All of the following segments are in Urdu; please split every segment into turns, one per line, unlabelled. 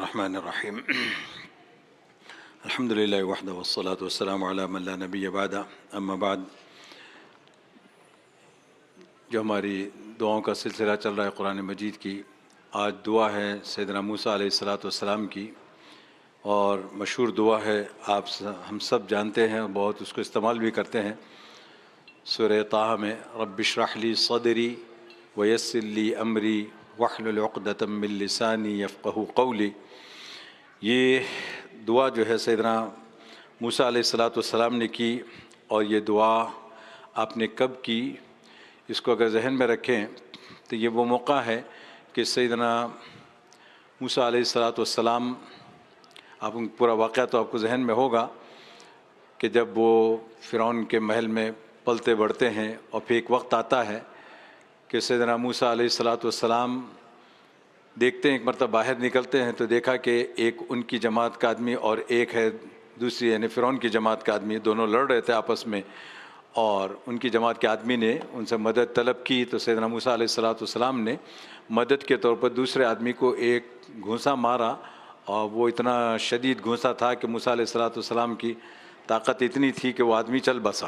الرحمن الرحیم الحمد للہ وحدہ والصلاة والسلام علی من لا نبی بعد اما بعد۔ جو ہماری دعاؤں کا سلسلہ چل رہا ہے قرآن مجید کی، آج دعا ہے سیدنا موسیٰ علیہ الصلاۃ والسلام کی، اور مشہور دعا ہے، ہم سب جانتے ہیں، بہت اس کو استعمال بھی کرتے ہیں۔ سورہ طٰہٰ میں رب اشرح لی صدری ویسر لی امری واحلل عقدۃ من لسانی یفقہوا قولی، یہ دعا جو ہے سیدنا موسیٰ علیہ الصلاۃ والسلام نے کی، اور یہ دعا آپ نے کب کی، اس کو اگر ذہن میں رکھیں تو یہ وہ موقع ہے کہ سیدنا موسیٰ علیہ الصلاۃ والسلام، آپ پورا واقعہ تو آپ کو ذہن میں ہوگا کہ جب وہ فرعون کے محل میں پلتے بڑھتے ہیں، اور پھر ایک وقت آتا ہے کہ سیدنا موسیٰ علیہ الصلاۃ والسلام دیکھتے ہیں، ایک مرتبہ باہر نکلتے ہیں تو دیکھا کہ ایک ان کی جماعت کا آدمی اور ایک ہے دوسری، یعنی فرعون کی جماعت کا آدمی، دونوں لڑ رہے تھے آپس میں، اور ان کی جماعت کے آدمی نے ان سے مدد طلب کی، تو سیدنا موسیٰ علیہ الصلاۃ والسلام نے مدد کے طور پر دوسرے آدمی کو ایک گھونسا مارا، اور وہ اتنا شدید گھونسا تھا کہ موسیٰ علیہ الصلاۃ والسلام کی طاقت اتنی تھی کہ وہ آدمی چل بسا۔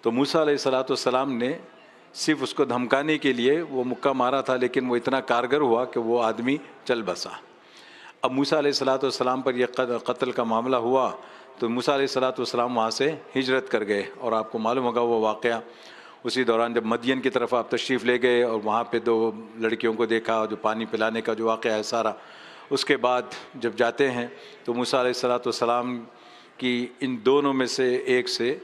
تو موسیٰ علیہ الصلاۃ والسلام نے صرف اس کو دھمکانے کے لیے وہ مکہ مارا تھا، لیکن وہ اتنا کارگر ہوا کہ وہ آدمی چل بسا۔ اب موسیٰ علیہ الصلاۃ والسلام پر یہ قتل کا معاملہ ہوا، تو موسیٰ علیہ الصلاۃ والسلام وہاں سے ہجرت کر گئے، اور آپ کو معلوم ہوگا وہ واقعہ اسی دوران جب مدین کی طرف آپ تشریف لے گئے اور وہاں پہ دو لڑکیوں کو دیکھا، جو پانی پلانے کا جو واقعہ ہے سارا، اس کے بعد جب جاتے ہیں تو موسیٰ علیہ الصلاۃ والسلام کی ان دونوں میں سے ایک سے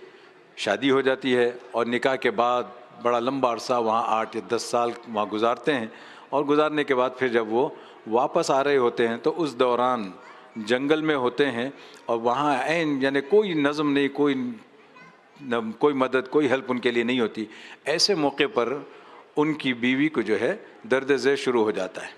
شادی ہو جاتی ہے، اور نکاح کے بعد بڑا لمبا عرصہ وہاں 8 یا 10 سال وہاں گزارتے ہیں، اور گزارنے کے بعد پھر جب وہ واپس آ رہے ہوتے ہیں تو اس دوران جنگل میں ہوتے ہیں، اور وہاں یعنی کوئی نظم نہیں، کوئی مدد، کوئی ہیلپ ان کے لیے نہیں ہوتی۔ ایسے موقع پر ان کی بیوی کو جو ہے درد ذیل شروع ہو جاتا ہے،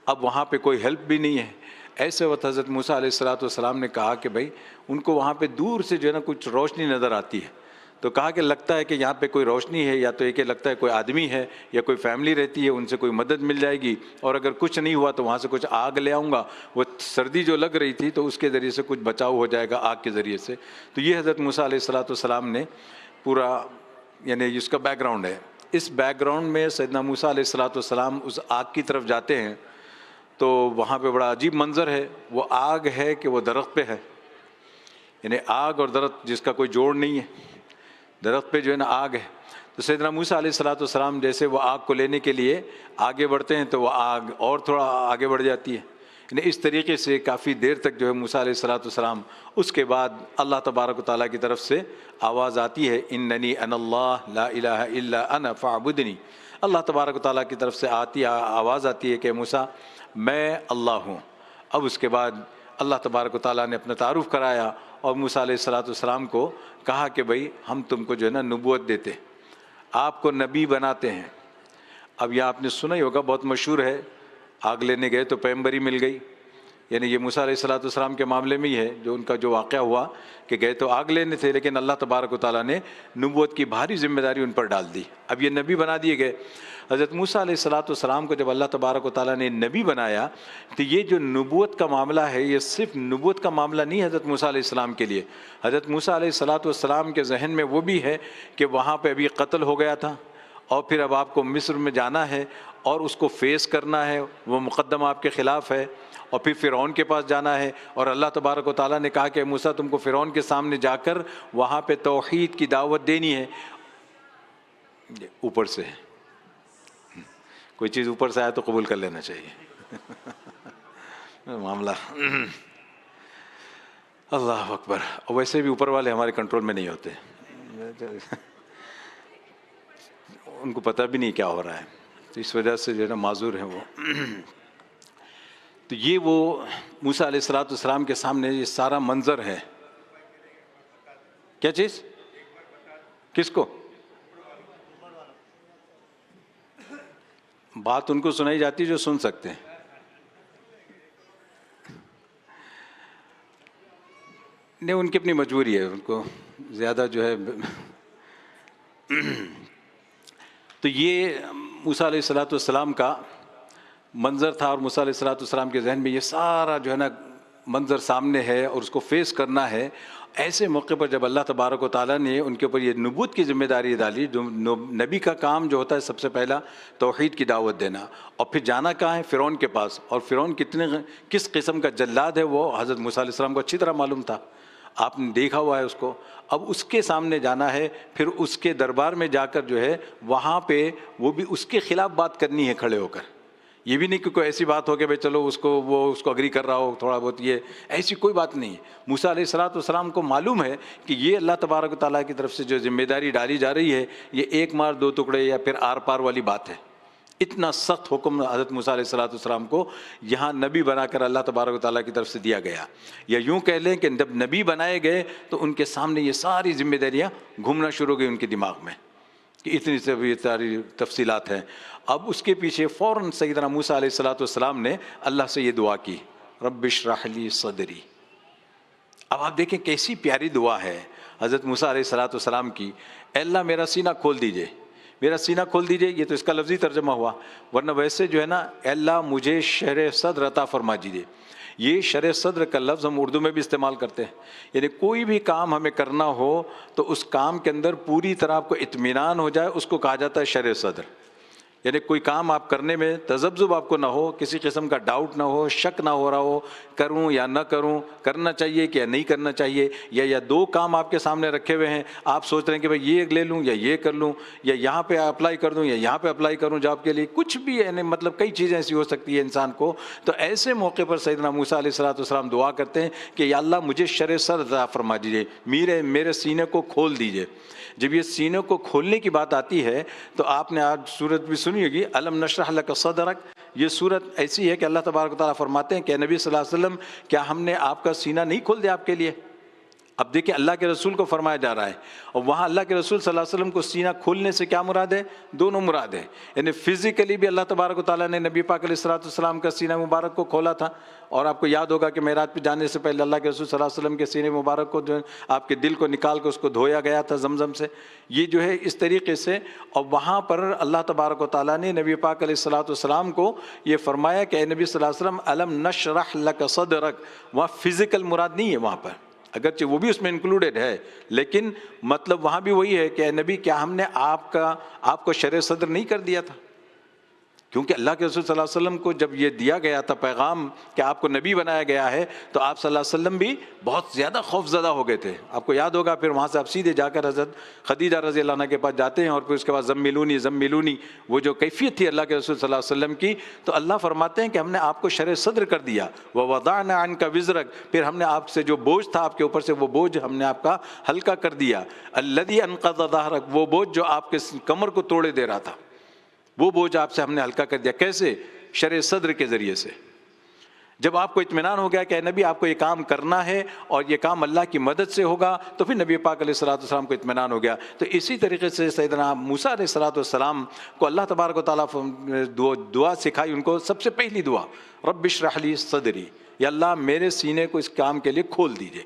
اب وہاں پہ کوئی ہیلپ بھی نہیں ہے۔ ایسے وقت حضرت موسیٰ علیہ الصلاۃ والسلام نے کہا کہ بھائی ان کو وہاں پہ دور سے جو ہے نا کچھ روشنی نظر آتی ہے، تو کہا کہ لگتا ہے کہ یہاں پہ کوئی روشنی ہے، یا تو یہ کہ لگتا ہے کوئی آدمی ہے یا کوئی فیملی رہتی ہے، ان سے کوئی مدد مل جائے گی، اور اگر کچھ نہیں ہوا تو وہاں سے کچھ آگ لے آؤں گا، وہ سردی جو لگ رہی تھی تو اس کے ذریعے سے کچھ بچاؤ ہو جائے گا آگ کے ذریعے سے۔ تو یہ حضرت موسیٰ علیہ الصلاۃ والسلام نے پورا، یعنی اس کا بیک گراؤنڈ ہے۔ اس بیک گراؤنڈ میں سیدنا موسیٰ علیہ الصلاۃ والسلام اس آگ کی طرف جاتے ہیں، تو وہاں پہ بڑا عجیب منظر ہے، وہ آگ ہے کہ وہ درخت پہ ہے، یعنی آگ اور درخت جس کا کوئی جوڑ نہیں ہے، درخت پہ جو ہے نا آگ ہے۔ تو سیدنا موسیٰ علیہ الصلاۃ والسلام جیسے وہ آگ کو لینے کے لیے آگے بڑھتے ہیں تو وہ آگ اور تھوڑا آگے بڑھ جاتی ہے، یعنی اس طریقے سے کافی دیر تک جو ہے موسیٰ علیہ الصلاۃ والسلام، اس کے بعد اللہ تبارک و تعالیٰ کی طرف سے آواز آتی ہے، اننی انا اللہ لا الہ الا انا فاعبدنی۔ اللہ تبارک و تعالیٰ کی طرف سے آواز آتی ہے کہ موسیٰ میں اللہ ہوں۔ اب اس کے بعد اللہ تبارک و تعالیٰ نے اپنا تعارف کرایا، اور موسیٰ علیہ الصلاۃ والسلام کو کہا کہ بھئی ہم تم کو جو ہے نا نبوت دیتے، آپ کو نبی بناتے ہیں۔ اب یہ آپ نے سنا ہی ہوگا، بہت مشہور ہے، آگ لینے گئے تو پیغمبری مل گئی، یعنی یہ موسیٰ علیہ الصلاۃ والسلام کے معاملے میں ہی ہے، جو ان کا جو واقعہ ہوا کہ گئے تو آگ لینے تھے، لیکن اللہ تبارک و تعالیٰ نے نبوت کی بھاری ذمہ داری ان پر ڈال دی، اب یہ نبی بنا دیے گئے۔ حضرت موسیٰ علیہ الصلاۃ والسلام کو جب اللہ تبارک و تعالیٰ نے نبی بنایا، تو یہ جو نبوت کا معاملہ ہے، یہ صرف نبوت کا معاملہ نہیں ہے حضرت موسیٰ علیہ السلام کے لیے۔ حضرت موسیٰ علیہ الصلاۃ والسلام کے ذہن میں وہ بھی ہے کہ وہاں پہ ابھی قتل ہو گیا تھا، اور پھر اب آپ کو مصر میں جانا ہے اور اس کو فیس کرنا ہے، وہ مقدمہ آپ کے خلاف ہے، اور پھر فرعون کے پاس جانا ہے، اور اللہ تبارک و تعالیٰ نے کہا کہ موسیٰ تم کو فرعون کے سامنے جا کر وہاں پہ توحید کی دعوت دینی ہے۔ اوپر سے کوئی چیز اوپر سے آئے تو قبول کر لینا چاہیے معاملہ۔ اللہ اکبر۔ اور ویسے بھی اوپر والے ہمارے کنٹرول میں نہیں ہوتے، ان کو پتہ بھی نہیں کیا ہو رہا ہے، تو اس وجہ سے جو ہے نا معذور ہیں وہ۔ تو یہ وہ موسیٰ علیہ الصلاۃ والسلام کے سامنے یہ سارا منظر ہے۔ کیا چیز؟ کس کو؟ بات ان کو سنائی جاتی جو سن سکتے ہیں۔ نہیں، ان کی اپنی مجبوری ہے، ان کو زیادہ جو ہے۔ تو یہ موسیٰ علیہ الصلاۃ والسلام کا منظر تھا اور موسیٰ علیہ السلام کے ذہن میں یہ سارا جو ہے نا منظر سامنے ہے اور اس کو فیس کرنا ہے. ایسے موقع پر جب اللہ تبارک و تعالیٰ نے ان کے اوپر یہ نبوت کی ذمہ داری ڈالی، جو نبی کا کام جو ہوتا ہے سب سے پہلا توحید کی دعوت دینا، اور پھر جانا کہاں ہے؟ فرعون کے پاس. اور فرعون کس قسم کا جلاد ہے وہ حضرت موسیٰ علیہ السلام کو اچھی طرح معلوم تھا، آپ نے دیکھا ہوا ہے اس کو. اب اس کے سامنے جانا ہے، پھر اس کے دربار میں جا کر جو ہے وہاں پہ وہ بھی اس کے خلاف بات کرنی ہے کھڑے ہو کر. یہ بھی نہیں کہ کوئی ایسی بات ہو کہ بھائی چلو اس کو اگری کر رہا ہو تھوڑا بہت، یہ ایسی کوئی بات نہیں. موسیٰ علیہ السلام کو معلوم ہے کہ یہ اللہ تبارک و تعالیٰ کی طرف سے جو ذمہ داری ڈالی جا رہی ہے یہ ایک مار دو ٹکڑے یا پھر آر پار والی بات ہے. اتنا سخت حکم حضرت موسیٰ علیہ السلام کو یہاں نبی بنا کر اللہ تبارک و تعالیٰ کی طرف سے دیا گیا. یا یوں کہہ لیں کہ جب نبی بنائے گئے تو ان کے سامنے یہ ساری ذمہ داریاں گھومنا شروع ہو گئی ان کے دماغ میں کہ اتنی ساری تفصیلات ہیں. اب اس کے پیچھے فوراً سیدنا موسیٰ علیہ السلام نے اللہ سے یہ دعا کی، رب اشرح لی صدری. اب آپ دیکھیں کیسی پیاری دعا ہے حضرت موسیٰ علیہ السلام کی. اے اللہ میرا سینہ کھول دیجئے، میرا سینہ کھول دیجئے. یہ تو اس کا لفظی ترجمہ ہوا، ورنہ ویسے جو ہے نا اے اللہ مجھے شرح صدر عطا فرما دیجئے. یہ شرح صدر کا لفظ ہم اردو میں بھی استعمال کرتے ہیں. یعنی کوئی بھی کام ہمیں کرنا ہو تو اس کام کے اندر پوری طرح آپ کو اطمینان ہو جائے، اس کو کہا جاتا ہے شرح صدر. یعنی کوئی کام آپ کرنے میں تذبذب آپ کو نہ ہو، کسی قسم کا ڈاؤٹ نہ ہو، شک نہ ہو رہا ہو کروں یا نہ کروں، کرنا چاہیے کہ نہیں کرنا چاہیے. یا دو کام آپ کے سامنے رکھے ہوئے ہیں، آپ سوچ رہے ہیں کہ بھائی یہ لے لوں یا یہ کر لوں، یا یہاں پہ اپلائی کر دوں یا یہاں پہ اپلائی کروں جاب کے لیے، کچھ بھی یعنی مطلب کئی چیزیں ایسی ہو سکتی ہے انسان کو. تو ایسے موقع پر سیدنا موسیٰ علیہ السلام دعا کرتے ہیں کہ یا اللہ مجھے شرح صدر عطا فرما دیجیے، میرے سینے کو کھول دیجیے. جب یہ سینے کو کھولنے کی بات آتی ہے تو آپ نے آج سورت بھی سنی ہوگی، الم نشرح لک صدرک. یہ سورت ایسی ہے کہ اللہ تبارک و تعالیٰ فرماتے ہیں کہ نبی صلی اللہ علیہ وسلم کیا ہم نے آپ کا سینہ نہیں کھول دیا آپ کے لیے؟ اب دیکھیں اللہ کے رسول کو فرمایا جا رہا ہے، اور وہاں اللہ کے رسول صلی اللہ علیہ وسلم کو سینہ کھولنے سے کیا مراد ہے؟ دونوں مراد ہے. یعنی فزیکلی بھی اللہ تبارک و تعالیٰ نے نبی پاک علیہ السلام کا سینہ مبارک کو کھولا تھا. اور آپ کو یاد ہوگا کہ معراج پہ جانے سے پہلے اللہ کے رسول صلی اللہ علیہ وسلم کے سینے مبارک کو جو آپ کے دل کو نکال کے اس کو دھویا گیا تھا زمزم سے. یہ جو ہے اس طریقے سے، اور وہاں پر اللہ تبارک و تعالیٰ نے نبی پاک علیہ السلام کو یہ فرمایا کہ اے نبی صلی اللہ علیہ وسلم الم نشرح لک صدرک. وہاں فزیکل مراد نہیں ہے وہاں پر، اگرچہ وہ بھی اس میں انکلوڈیڈ ہے، لیکن مطلب وہاں بھی وہی ہے کہ اے نبی کیا ہم نے آپ کو شرح صدر نہیں کر دیا تھا؟ کیونکہ اللہ کے رسول صلی اللہ علیہ وسلم کو جب یہ دیا گیا تھا پیغام کہ آپ کو نبی بنایا گیا ہے، تو آپ صلی اللہ علیہ وسلم بھی بہت زیادہ خوف زدہ ہو گئے تھے. آپ کو یاد ہوگا پھر وہاں سے آپ سیدھے جا کر حضرت خدیجہ رضی اللہ عنہ کے پاس جاتے ہیں، اور پھر اس کے بعد زملونی وہ جو کیفیت تھی اللہ کے رسول صلی اللہ علیہ وسلم کی، تو اللہ فرماتے ہیں کہ ہم نے آپ کو شرح صدر کر دیا. ووضعنا عنک وزرک، پھر ہم نے آپ سے جو بوجھ تھا آپ کے اوپر سے وہ بوجھ ہم نے آپ کا ہلکا کر دیا. الذی انقض ظہرک، وہ بوجھ جو آپ کے کمر کو توڑے دے رہا تھا، وہ بوجھ آپ سے ہم نے ہلکا کر دیا. کیسے؟ شرح صدر کے ذریعے سے. جب آپ کو اطمینان ہو گیا کہ اے نبی آپ کو یہ کام کرنا ہے اور یہ کام اللہ کی مدد سے ہوگا، تو پھر نبی پاک علیہ السلام کو اطمینان ہو گیا. تو اسی طریقے سے سیدنا موسیٰ علیہ السلام کو اللہ تبارک و تعالیٰ دعا سکھائی. ان کو سب سے پہلی دعا رب اشرح لی صدری، یا اللہ میرے سینے کو اس کام کے لیے کھول دیجئے.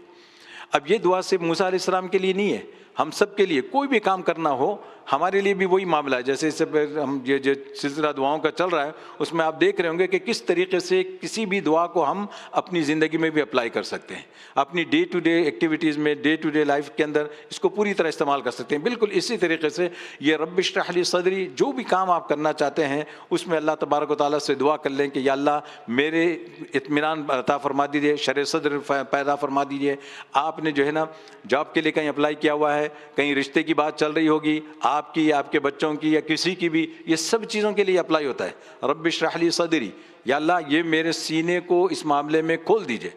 اب یہ دعا صرف موسیٰ علیہ السلام کے لیے نہیں ہے، ہم سب کے لیے کوئی بھی کام کرنا ہو ہمارے لیے بھی وہی معاملہ ہے. جیسے اس سے ہم یہ جو سلسلہ دعاؤں کا چل رہا ہے اس میں آپ دیکھ رہے ہوں گے کہ کس طریقے سے کسی بھی دعا کو ہم اپنی زندگی میں بھی اپلائی کر سکتے ہیں، اپنی ڈے ٹو ڈے ایکٹیویٹیز میں، ڈے ٹو ڈے لائف کے اندر اس کو پوری طرح استعمال کر سکتے ہیں. بالکل اسی طریقے سے یہ رب اشرح لی صدری، جو بھی کام آپ کرنا چاہتے ہیں اس میں اللہ تبارک و تعالیٰ سے دعا کر لیں کہ یا اللہ میرے اطمینان عطا فرما دیجیے، شرح صدر پیدا فرما دیجیے. آپ نے جو ہے نا جاب کے لیے کہیں اپلائی کیا ہوا ہے، کہیں رشتے کی بات چل رہی ہوگی آپ کی یا آپ کے بچوں کی یا کسی کی بھی، یہ سب چیزوں کے لیے اپلائی ہوتا ہے رب اشرح لی صدری. یا اللہ یہ میرے سینے کو اس معاملے میں کھول دیجئے،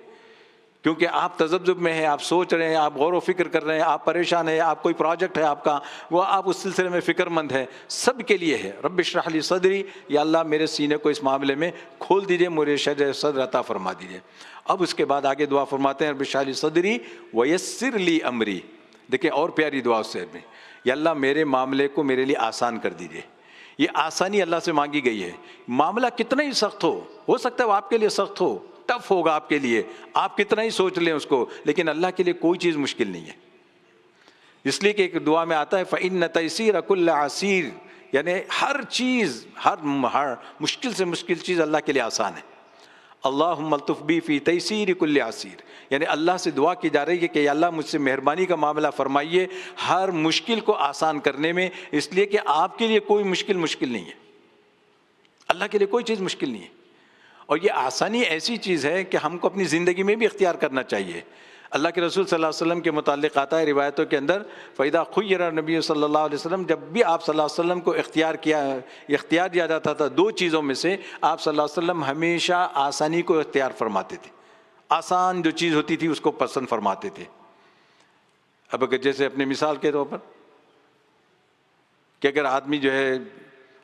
کیونکہ آپ تذبذب میں ہیں، آپ سوچ رہے ہیں، آپ غور و فکر کر رہے ہیں، آپ پریشان ہیں، آپ کوئی پروجیکٹ ہے آپ کا، وہ آپ اس سلسلے میں فکر مند ہیں. سب کے لیے ہے رب اشرح لی صدری، یا اللہ میرے سینے کو اس معاملے میں کھول دیجئے، مجھے شرح صدر عطا فرما دیجئے. اب اس کے بعد آگے دعا فرماتے ہیں رب اشرح لی صدری ویسر لی امری. دیکھیں اور پیاری دعا اس سے میں، یا اللہ میرے معاملے کو میرے لیے آسان کر دیجئے. یہ آسانی اللہ سے مانگی گئی ہے. معاملہ کتنا ہی سخت ہو سکتا ہے وہ آپ کے لیے سخت ہو، ٹف ہوگا آپ کے لیے، آپ کتنا ہی سوچ لیں اس کو، لیکن اللہ کے لیے کوئی چیز مشکل نہیں ہے. اس لیے کہ ایک دعا میں آتا ہے فَإِنَّ تَيْسِيرَ كُلِّ عَسِيرٍ، یعنی ہر چیز، ہر مشکل سے مشکل چیز اللہ کے لیے آسان ہے. اللہم الطف بی فی تیسیر کل عسیر، یعنی اللہ سے دعا کی جا رہی ہے کہ یا اللہ مجھ سے مہربانی کا معاملہ فرمائیے ہر مشکل کو آسان کرنے میں، اس لیے کہ آپ کے لیے کوئی مشکل نہیں ہے، اللہ کے لیے کوئی چیز مشکل نہیں ہے. اور یہ آسانی ایسی چیز ہے کہ ہم کو اپنی زندگی میں بھی اختیار کرنا چاہیے. اللہ کے رسول صلی اللہ علیہ وسلم کے متعلق آتا ہے روایتوں کے اندر، فَإِذَا خُيِّرَ النَّبِيُّ صلی اللہ علیہ وسلم، جب بھی آپ صلی اللہ علیہ وسلم کو اختیار دیا جاتا تھا دو چیزوں میں سے، آپ صلی اللہ علیہ وسلم ہمیشہ آسانی کو اختیار فرماتے تھے. آسان جو چیز ہوتی تھی اس کو پسند فرماتے تھے. اب اگر جیسے اپنی مثال کے طور پر کہ اگر آدمی جو ہے،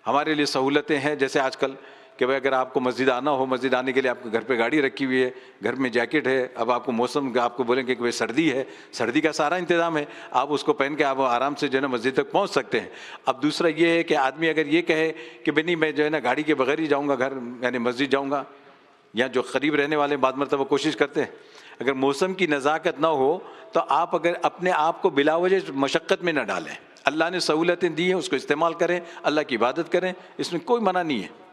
ہمارے لیے سہولتیں ہیں جیسے آج کل کہ بھائی اگر آپ کو مسجد آنا ہو، مسجد آنے کے لیے آپ کے گھر پہ گاڑی رکھی ہوئی ہے، گھر میں جیکٹ ہے. اب آپ کو موسم آپ کو بولیں گے کہ بھائی سردی ہے، سردی کا سارا انتظام ہے، آپ اس کو پہن کے آپ آرام سے جو ہے نا مسجد تک پہنچ سکتے ہیں. اب دوسرا یہ ہے کہ آدمی اگر یہ کہے کہ بھائی نہیں میں جو ہے نا گاڑی کے بغیر ہی جاؤں گا گھر، یعنی مسجد جاؤں گا، یا جو قریب رہنے والے بعض مرتبہ کوشش کرتے ہیں، اگر موسم کی نزاکت نہ ہو تو آپ اگر اپنے آپ کو بلا وجہ مشقت میں نہ ڈالیں. اللہ نے سہولتیں دی ہیں، اس کو استعمال کریں، اللہ کی عبادت کریں، اس میں کوئی منع نہیں ہے.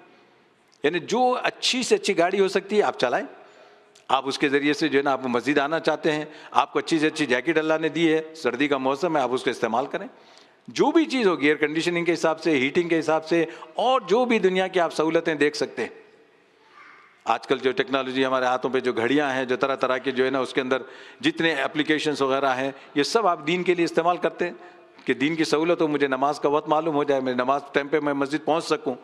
یعنی جو اچھی سے اچھی گاڑی ہو سکتی ہے آپ چلائیں، آپ اس کے ذریعے سے جو ہے نا آپ مسجد آنا چاہتے ہیں، آپ کو اچھی سے اچھی جیکٹ اللہ نے دی ہے، سردی کا موسم ہے، آپ اس کو استعمال کریں. جو بھی چیز ہوگی ایئر کنڈیشننگ کے حساب سے، ہیٹنگ کے حساب سے، اور جو بھی دنیا کی آپ سہولتیں دیکھ سکتے ہیں. آج کل جو ٹیکنالوجی ہمارے ہاتھوں پہ جو گھڑیاں ہیں، جو طرح طرح کے جو ہے نا اس کے اندر جتنے اپلیکیشنز وغیرہ ہیں، یہ سب آپ دین کے لیے استعمال کرتے ہیں کہ دین کی سہولت ہو، مجھے نماز کا وقت معلوم ہو جائے، میں نماز ٹائم پہ میں مسجد پہنچ سکوں.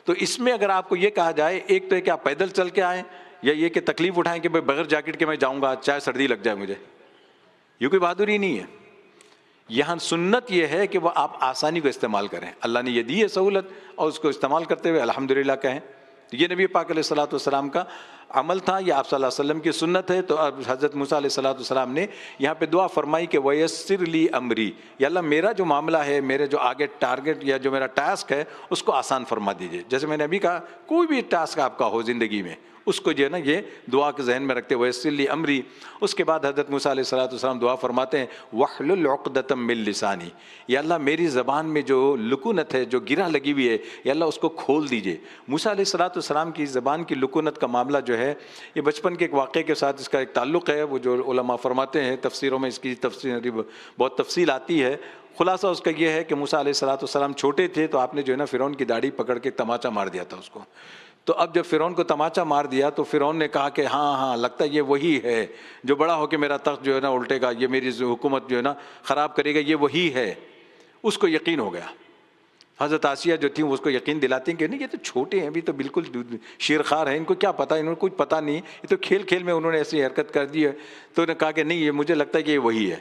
تو اس میں اگر آپ کو یہ کہا جائے، ایک تو ہے کہ آپ پیدل چل کے آئیں، یا یہ کہ تکلیف اٹھائیں کہ بغیر جیکٹ کے میں جاؤں گا چاہے سردی لگ جائے مجھے، یہ کوئی بہادری نہیں ہے. یہاں سنت یہ ہے کہ وہ آپ آسانی کو استعمال کریں. اللہ نے یہ دی ہے سہولت، اور اس کو استعمال کرتے ہوئے الحمدللہ کہیں. یہ نبی پاک علیہ الصلوۃ والسلام کا عمل تھا، یہ آپ صلی اللہ علیہ وسلم کی سنت ہے. تو اب حضرت موسیٰ علیہ الصلوۃ والسلام نے یہاں پہ دعا فرمائی کہ وَيَسِّرْ لِي أَمْرِي، یا اللہ میرا جو معاملہ ہے، میرے جو آگے ٹارگٹ یا جو میرا ٹاسک ہے اس کو آسان فرما دیجیے. جیسے میں نے ابھی کہا، کوئی بھی ٹاسک آپ کا ہو زندگی میں، اس کو جو ہے نا یہ دعا کے ذہن میں رکھتے ہوئے وَيَسِّرْ لِي أَمْرِي. اس کے بعد حضرت موسیٰ علیہ الصلوۃ والسلام دعا فرماتے ہیں وَاحْلُلْ عُقْدَةً مِّن لِّسَانِي، یا اللہ میری زبان میں جو لکونت ہے، جو گرہ لگی ہوئی ہے، یا اللہ اس کو کھول دیجیے. موسیٰ علیہ الصلوۃ والسلام کی زبان کی لکونت کا معاملہ جو ہے، یہ بچپن کے ایک واقعے کے ساتھ اس کا ایک تعلق ہے. وہ جو علماء فرماتے ہیں تفسیروں میں اس کی بہت تفصیل آتی ہے. خلاصہ اس کا یہ ہے کہ موسیٰ علیہ الصلوۃ والسلام چھوٹے تھے تو آپ نے جو ہے نا فرعون کی داڑھی پکڑ کے تماچا مار دیا تھا اس کو. تو اب جب فرعون کو تماچا مار دیا تو فرعون نے کہا کہ ہاں لگتا ہے یہ وہی ہے جو بڑا ہو کے میرا تخت جو ہے نا الٹے گا، یہ میری حکومت جو ہے نا خراب کرے گا، یہ وہی ہے. اس کو یقین ہو گیا. حضرت آسیہ جو تھیں وہ اس کو یقین دلاتی ہیں کہ نہیں یہ تو چھوٹے ہیں، ابھی تو بالکل شیرخوار ہیں، ان کو کیا پتہ، انہوں نے کچھ پتہ نہیں، یہ تو کھیل کھیل میں انہوں نے ایسی حرکت کر دی ہے. تو انہوں نے کہا کہ نہیں یہ مجھے لگتا ہے کہ یہ وہی ہے.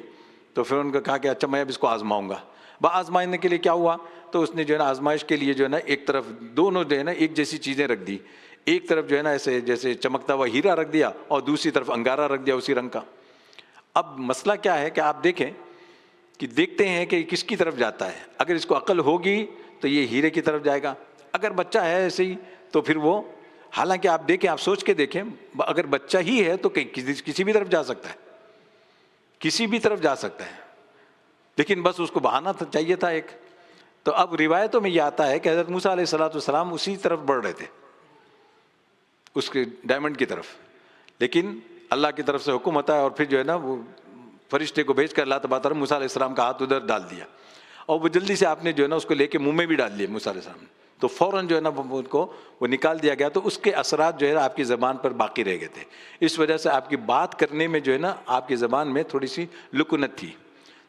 تو پھر ان کو کہا کہ اچھا میں اب اس کو آزماؤں گا. آزمائنے کے لیے کیا ہوا، تو اس نے جو ہے نا آزمائش کے لیے جو ہے نا ایک طرف دونوں جو ہے نا ایک جیسی چیزیں رکھ دی. ایک طرف جو ہے نا ایسے جیسے چمکتا ہوا ہیرا رکھ دیا، اور دوسری طرف انگارہ رکھ دیا اسی رنگ کا. اب مسئلہ کیا ہے کہ آپ دیکھیں کہ دیکھتے ہیں کہ کس کی طرف جاتا ہے. اگر اس کو عقل ہوگی تو یہ ہیرے کی طرف جائے گا. اگر بچہ ہے ایسے ہی تو پھر وہ، حالانکہ آپ دیکھیں، آپ سوچ کے دیکھیں، اگر بچہ ہی ہے تو کسی بھی طرف جا سکتا ہے، کسی بھی طرف جا سکتا ہے، لیکن بس اس کو بہانہ چاہیے تھا ایک. تو اب روایتوں میں یہ آتا ہے کہ حضرت موسیٰ علیہ الصلوۃ والسلام اسی طرف بڑھ رہے تھے، اس کے ڈائمنڈ کی طرف، لیکن اللہ کی طرف سے حکم ہوتا ہے اور پھر جو ہے نا وہ فرشتے کو بھیج کر اللہ تبارک و تعالیٰ موسیٰ علیہ السلام کا ہاتھ ادھر ڈال دیا، اور وہ جلدی سے آپ نے جو ہے نا اس کو لے کے منہ میں بھی ڈال لیا موسیٰ علیہ السلام نے. تو فوراً جو ہے نا وہ نکال دیا گیا. تو اس کے اثرات جو ہے نا آپ کی زبان پر باقی رہ گئے تھے. اس وجہ سے آپ کی بات کرنے میں جو ہے نا آپ کی زبان میں تھوڑی سی لکنت تھی.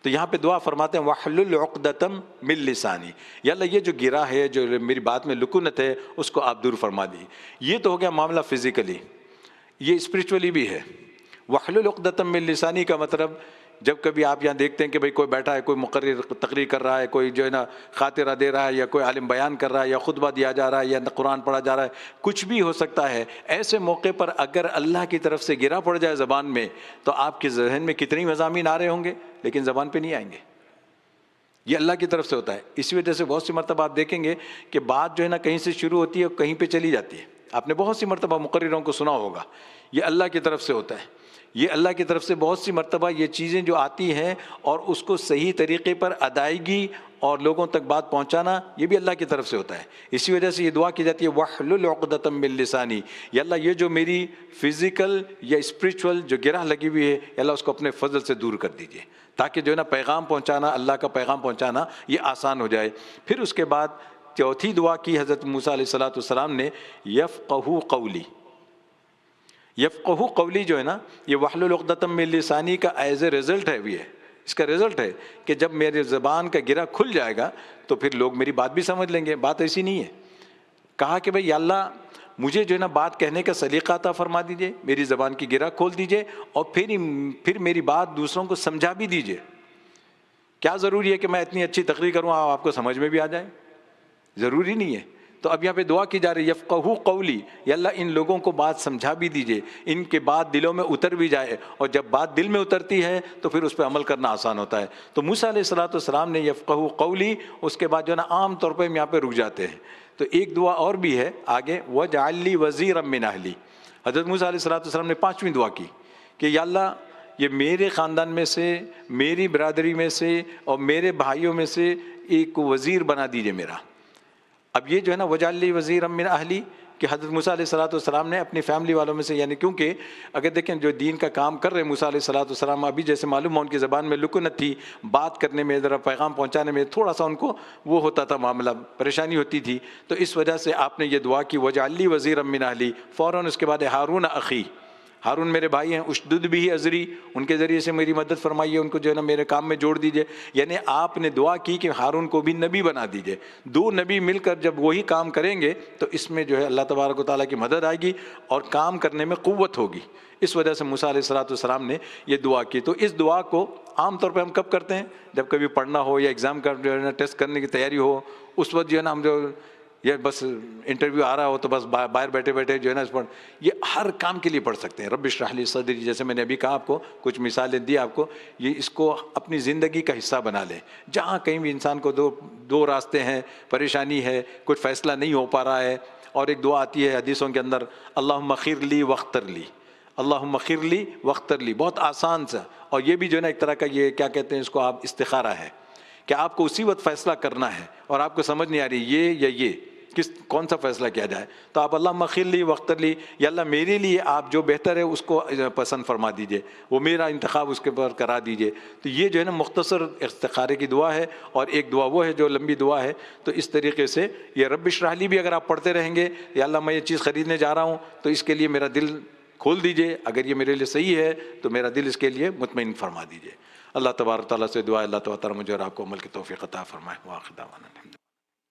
تو یہاں پہ دعا فرماتے ہیں وَاحْلُلْ عُقْدَةً مِّن لِّسَانِي، یا اللہ یہ جو گرا ہے، جو میری بات میں لکنت ہے، اس کو آپ دور فرما دی. یہ تو ہو گیا معاملہ فزیکلی. یہ اسپرچولی بھی ہے. وَاحْلُلْ عُقْدَةً مِّن لِّسَانِي کا مطلب جب کبھی آپ یہاں دیکھتے ہیں کہ بھئی کوئی بیٹھا ہے، کوئی مقرر تقریر کر رہا ہے، کوئی جو ہے نا خاطرہ دے رہا ہے، یا کوئی عالم بیان کر رہا ہے، یا خطبہ دیا جا رہا ہے، یا قرآن پڑھا جا رہا ہے، کچھ بھی ہو سکتا ہے. ایسے موقع پر اگر اللہ کی طرف سے گرا پڑ جائے زبان میں تو آپ کے ذہن میں کتنی مضامین آ رہے ہوں گے، لیکن زبان پہ نہیں آئیں گے. یہ اللہ کی طرف سے ہوتا ہے. اسی وجہ سے بہت سی مرتبہ آپ دیکھیں گے کہ بات جو ہے نا کہیں سے شروع ہوتی ہے اور کہیں پہ چلی جاتی ہے. آپ نے بہت سی مرتبہ مقرروں کو سنا ہوگا. یہ اللہ کی طرف سے ہوتا ہے. یہ اللہ کی طرف سے بہت سی مرتبہ یہ چیزیں جو آتی ہیں اور اس کو صحیح طریقے پر ادائیگی اور لوگوں تک بات پہنچانا یہ بھی اللہ کی طرف سے ہوتا ہے. اسی وجہ سے یہ دعا کی جاتی ہے وَاحْلُلْ عُقْدَةً مِّن لِّسَانِي، یا اللہ یہ جو میری فزیکل یا اسپریچول جو گرہ لگی ہوئی ہے یا اللہ اس کو اپنے فضل سے دور کر دیجیے، تاکہ جو ہے نا پیغام پہنچانا، اللہ کا پیغام پہنچانا یہ آسان ہو جائے. پھر اس کے بعد چوتھی دعا کی حضرت موسیٰ علیہ السلام نے یفقہوا قولی. یفقہوا قولی جو ہے نا یہ وَاحْلُلْ عُقْدَةً مِّن لِّسَانِی کا ایز اے رزلٹ ہے. بھی ہے اس کا رزلٹ ہے کہ جب میرے زبان کا گرہ کھل جائے گا تو پھر لوگ میری بات بھی سمجھ لیں گے. بات ایسی نہیں ہے. کہا کہ بھئی یا اللہ مجھے جو ہے نا بات کہنے کا سلیقہ عطا فرما دیجئے، میری زبان کی گرہ کھول دیجئے، اور پھر میری بات دوسروں کو سمجھا بھی دیجئے. کیا ضروری ہے کہ میں اتنی اچھی تقریر کروں آپ کو سمجھ میں بھی آ جائے؟ ضروری نہیں ہے. تو اب یہاں پہ دعا کی جا رہی ہے یفقہوا قولی، یا اللہ ان لوگوں کو بات سمجھا بھی دیجئے، ان کے بات دلوں میں اتر بھی جائے، اور جب بات دل میں اترتی ہے تو پھر اس پہ عمل کرنا آسان ہوتا ہے. تو موسیٰ علیہ السلام نے یفقہوا قولی، اس کے بعد جو ہے نا عام طور پہ ہم یہاں پہ رک جاتے ہیں. تو ایک دعا اور بھی ہے آگے وَاجْعَل لِّی وَزِيرًا مِّنْ أَهْلِي. حضرت موسیٰ علیہ السلام نے 5ویں دعا کی کہ یا اللہ یہ میرے خاندان میں سے، میری برادری میں سے اور میرے بھائیوں میں سے ایک وزیر بنا دیجئے میرا. اب یہ جو ہے نا وَاجْعَل لِّی وَزِيرًا مِّنْ أَهْلِي کہ حضرت موسیٰ علیہ السلام نے اپنی فیملی والوں میں سے، یعنی کیونکہ اگر دیکھیں جو دین کا کام کر رہے ہیں موسیٰ علیہ السلام، ابھی جیسے معلوم ہو ان کی زبان میں لکنت تھی، بات کرنے میں، ذرا پیغام پہنچانے میں تھوڑا سا ان کو وہ ہوتا تھا، معاملہ پریشانی ہوتی تھی. تو اس وجہ سے آپ نے یہ دعا کی وَاجْعَل لِّی وَزِيرًا مِّنْ أَهْلِي. فوراً اس کے بعد ہارون اخی، ہارون میرے بھائی ہیں، اشدد بھی ازری، ان کے ذریعے سے میری مدد فرمائیے، ان کو جو ہے نا میرے کام میں جوڑ دیجئے. یعنی آپ نے دعا کی کہ ہارون کو بھی نبی بنا دیجئے. 2 نبی مل کر جب وہی کام کریں گے تو اس میں جو ہے اللہ تبارک و تعالیٰ کی مدد آئے گی اور کام کرنے میں قوت ہوگی. اس وجہ سے موسیٰ علیہ السلام نے یہ دعا کی. تو اس دعا کو عام طور پہ ہم کب کرتے ہیں؟ جب کبھی پڑھنا ہو یا ایگزام کا جو ہے نا ٹیسٹ کرنے کی تیاری ہو، اس وقت جو ہے نا ہم جو یا بس انٹرویو آ رہا ہو تو بس باہر بیٹھے بیٹھے جو ہے نا اس پر یہ ہر کام کے لیے پڑھ سکتے ہیں. رب اشرح لی صدری، جیسے میں نے ابھی کہا آپ کو، کچھ مثالیں دی آپ کو، یہ اس کو اپنی زندگی کا حصہ بنا لیں. جہاں کہیں بھی انسان کو دو راستے ہیں، پریشانی ہے، کچھ فیصلہ نہیں ہو پا رہا ہے، اور ایک دعا آتی ہے حدیثوں کے اندر اللہم خیر لی واختر لی، اللہم خیر لی واختر لی، بہت آسان سا. اور یہ بھی جو ہے نا ایک طرح کا یہ کیا کہتے ہیں اس کو، آپ استخارہ ہے کہ آپ کو اسی وقت فیصلہ کرنا ہے اور آپ کو سمجھ نہیں آ رہی یہ یا یہ کون سا فیصلہ کیا جائے، تو آپ اللہم خیر لی واختر لی، یا اللہ میرے لیے آپ جو بہتر ہے اس کو پسند فرما دیجئے، وہ میرا انتخاب اس کے پر کرا دیجئے. تو یہ جو ہے نا مختصر استخارے کی دعا ہے، اور ایک دعا وہ ہے جو لمبی دعا ہے. تو اس طریقے سے یہ رب اشرح لی بھی اگر آپ پڑھتے رہیں گے، یا اللہ میں یہ چیز خریدنے جا رہا ہوں تو اس کے لیے میرا دل کھول دیجئے، اگر یہ میرے لیے صحیح ہے تو میرا دل اس کے لیے مطمئن فرما دیجئے. اللہ تبارک تعالیٰ سے دعا ہے اللہ تعالیٰ مجھے اور آپ کو عمل کی توفیق عطا فرمائے. وآخر دعوانا